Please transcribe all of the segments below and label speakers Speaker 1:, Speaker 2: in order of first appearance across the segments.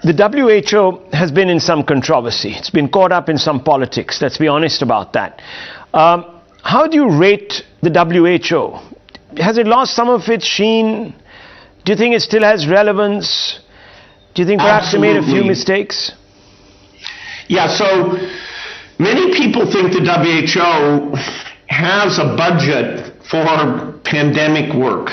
Speaker 1: The WHO has been in some controversy. It's been caught up in some politics. Let's be honest about that. How do you rate the WHO? Has it lost some of its sheen? Do you think it still has relevance? Do you think perhaps they made a few mistakes?
Speaker 2: Yeah, so many people think the WHO has a budget for pandemic work.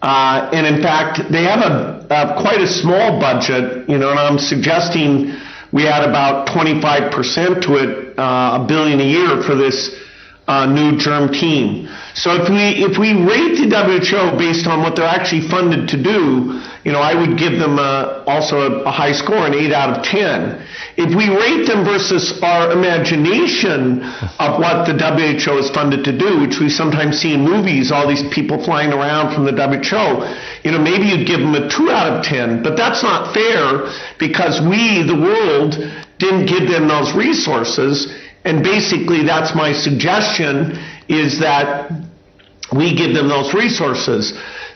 Speaker 2: And in fact, they have quite a small budget, and I'm suggesting we add about 25% to it, $1 billion a year for this new germ team. So if we rate the WHO based on what they're actually funded to do, I would give them also a high score, an 8 out of 10. If we rate them versus our imagination of what the WHO is funded to do, which we sometimes see in movies, all these people flying around from the WHO, maybe you'd give them a 2 out of 10. But that's not fair because we, the world, didn't give them those resources. And basically that's my suggestion, is that we give them those resources.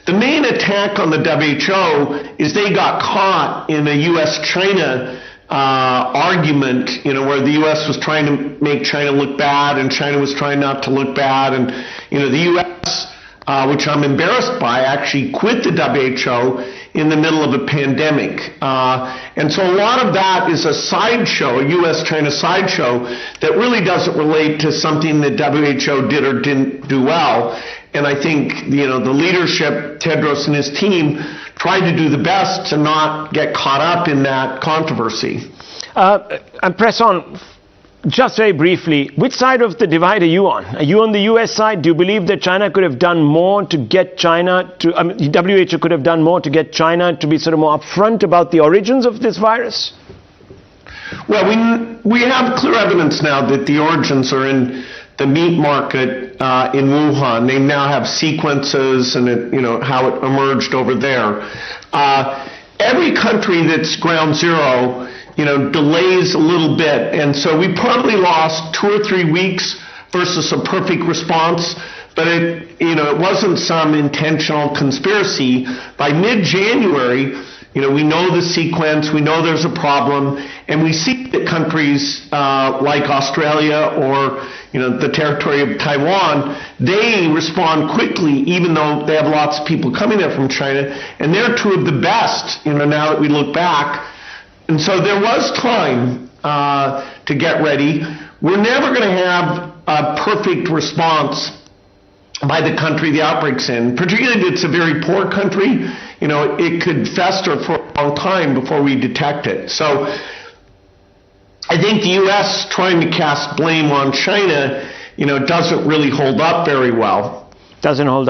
Speaker 2: The main attack on the WHO is they got caught in a U.S.-China argument, where the U.S. was trying to make China look bad and China was trying not to look bad. And, the U.S., which I'm embarrassed by, actually quit the WHO in the middle of a pandemic. And so a lot of that is a sideshow, a U.S.-China sideshow that really doesn't relate to something that WHO did or didn't do well. And I think, the leadership, Tedros and his team, tried to do the best to not get caught up in that controversy.
Speaker 1: And press on. Just very briefly, which side of the divide are you on? Are you on the U.S. side? Do you believe that China could have done more to get China to, WHO could have done more to get China to be sort of more upfront about the origins of this virus?
Speaker 2: Well, we have clear evidence now that the origins are in the meat market in Wuhan. They now have sequences and how it emerged over there. Every country that's ground zero, delays a little bit. And so we probably lost 2 or 3 weeks versus a perfect response, but it wasn't some intentional conspiracy. By mid-January, we know the sequence, we know there's a problem, and we see that countries like Australia or the territory of Taiwan, they respond quickly, even though they have lots of people coming there from China, and they're two of the best, now that we look back. And so there was time to get ready. We're never going to have a perfect response by the country the outbreak's in, particularly if it's a very poor country. It could fester for a long time before we detect it. So I think the U.S. trying to cast blame on China, doesn't really hold up very well.
Speaker 1: Doesn't hold up.